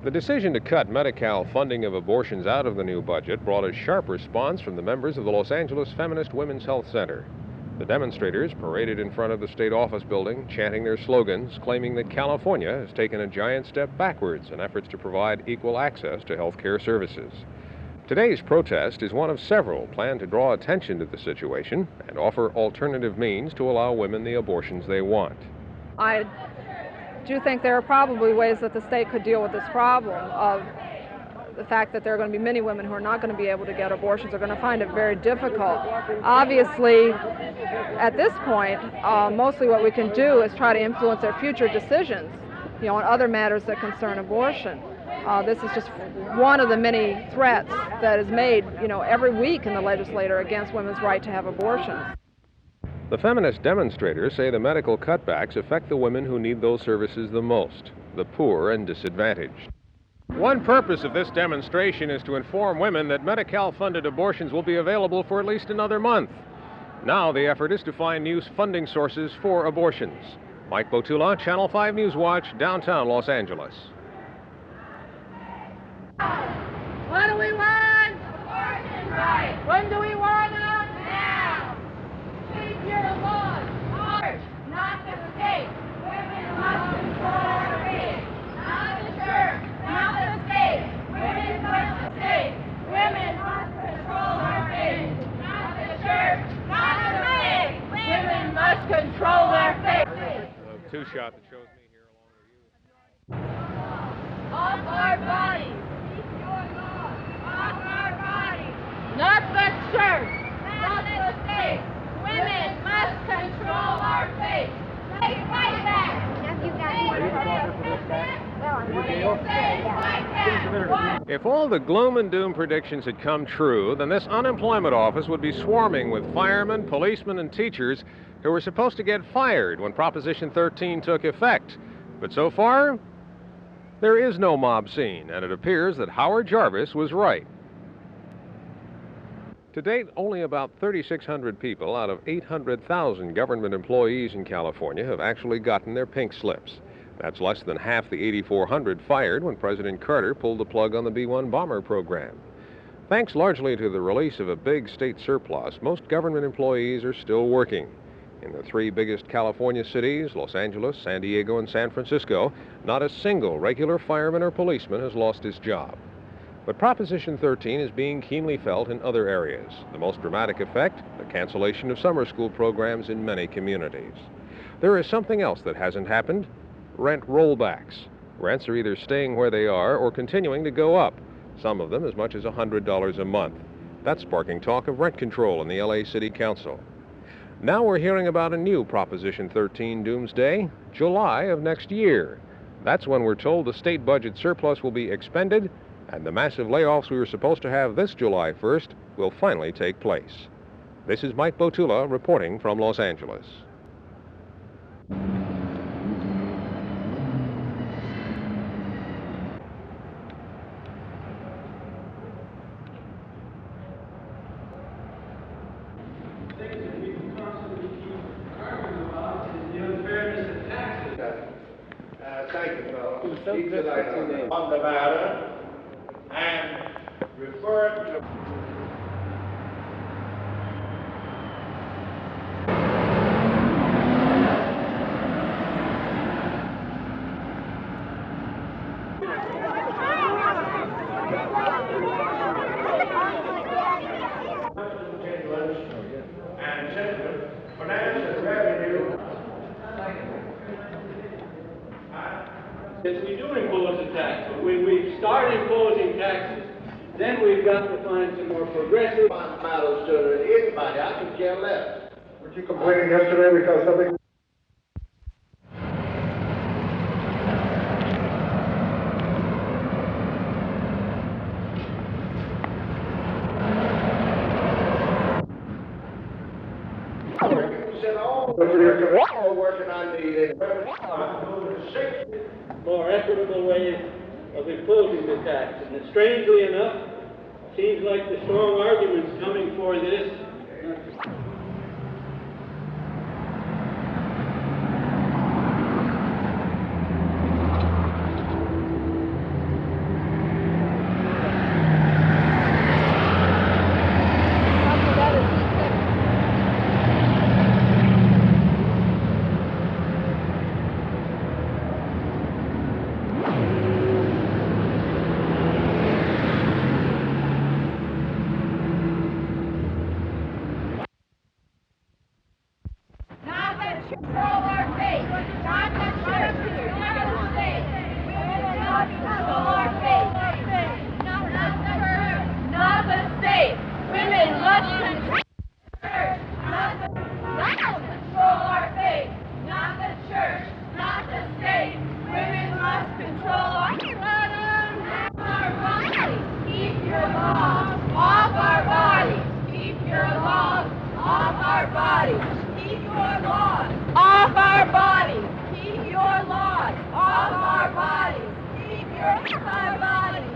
The decision to cut Medi-Cal funding of abortions out of the new budget brought a sharp response from the members of the Los Angeles Feminist Women's Health Center. The demonstrators paraded in front of the state office building, chanting their slogans, claiming that California has taken a giant step backwards in efforts to provide equal access to health care services. Today's protest is one of several planned to draw attention to the situation and offer alternative means to allow women the abortions they want. I do think there are probably ways that the state could deal with this problem of the fact that there are going to be many women who are not going to be able to get abortions, are going to find it very difficult. Obviously, at this point, mostly what we can do is try to influence their future decisions, on other matters that concern abortion. This is just one of the many threats that is made, every week in the legislature against women's right to have abortions. The feminist demonstrators say the medical cutbacks affect the women who need those services the most, the poor and disadvantaged. One purpose of this demonstration is to inform women that Medi-Cal funded abortions will be available for at least another month. Now the effort is to find new funding sources for abortions. Mike Botula, Channel 5 News Watch, downtown Los Angeles. What do we want? Abortion rights. When do we want them? Now. Keep your laws. Ours, not the state. Women must control our fate. Not the church, not the state. Women must the state. Women must control our fate. Not the church, not the state. Women must control their fate. Two-shot that shows me here along with you. Off our bodies. Not the church, not the state. Women must control our fate. Take right back. If all the gloom and doom predictions had come true, then this unemployment office would be swarming with firemen, policemen, and teachers who were supposed to get fired when Proposition 13 took effect. But so far, there is no mob scene, and it appears that Howard Jarvis was right. To date, only about 3,600 people out of 800,000 government employees in California have actually gotten their pink slips. That's less than half the 8,400 fired when President Carter pulled the plug on the B-1 bomber program. Thanks largely to the release of a big state surplus, most government employees are still working. In the three biggest California cities, Los Angeles, San Diego, and San Francisco, not a single regular fireman or policeman has lost his job. But Proposition 13 is being keenly felt in other areas. The most dramatic effect, the cancellation of summer school programs in many communities. There is something else that hasn't happened: rent rollbacks. Rents are either staying where they are or continuing to go up, some of them as much as $100 a month. That's sparking talk of rent control in the L.A. City Council. Now we're hearing about a new Proposition 13 doomsday, July of next year. That's when we're told the state budget surplus will be expended and the massive layoffs we were supposed to have this July 1st will finally take place. This is Mike Botula reporting from Los Angeles. Thank you, fellow. On the matter and refer it to. And sentiment, finance and revenue. Yes, we do impose a tax, but when we start imposing taxes, then we've got to find some more progressive. Matters to anybody, I can care less. Were you complaining yesterday because something? All working on the more equitable ways of imposing the tax. And strangely enough, it seems like the strong arguments coming for this control our fate, not the church, not the state. Women must control our fate, not the church, not the state. Women must control the church, not the control our fate, not the church, not the state. Women must control our bodies. Keep your laws off our bodies. Keep your laws off our bodies. Keep your laws off our bodies. Keep your laws off our bodies. Keep your our bodies.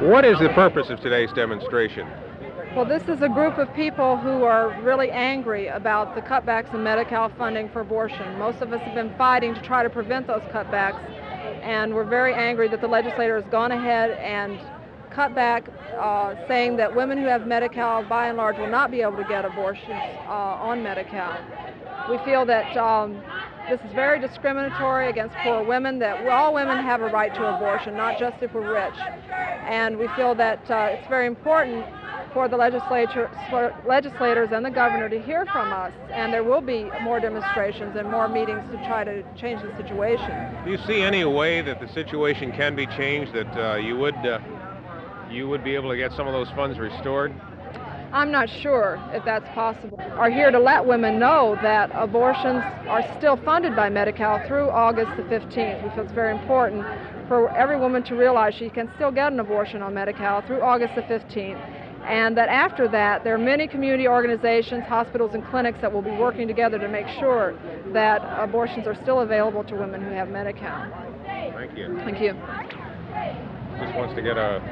What is the purpose of today's demonstration? Well, this is a group of people who are really angry about the cutbacks in Medi-Cal funding for abortion. Most of us have been fighting to try to prevent those cutbacks, and we're very angry that the legislator has gone ahead and cut back, saying that women who have Medi-Cal, by and large, will not be able to get abortions on Medi-Cal. We feel that this is very discriminatory against poor women, that all women have a right to abortion, not just if we're rich. And we feel that it's very important for the legislators and the governor to hear from us, and there will be more demonstrations and more meetings to try to change the situation. Do you see any way that the situation can be changed, that you would be able to get some of those funds restored? I'm not sure if that's possible. Are here to let women know that abortions are still funded by Medi-Cal through August the 15th. We feel it's very important for every woman to realize she can still get an abortion on Medi-Cal through August the 15th. And that after that, there are many community organizations, hospitals, and clinics that will be working together to make sure that abortions are still available to women who have Medi-Cal. Thank you. Thank you. Just wants to get a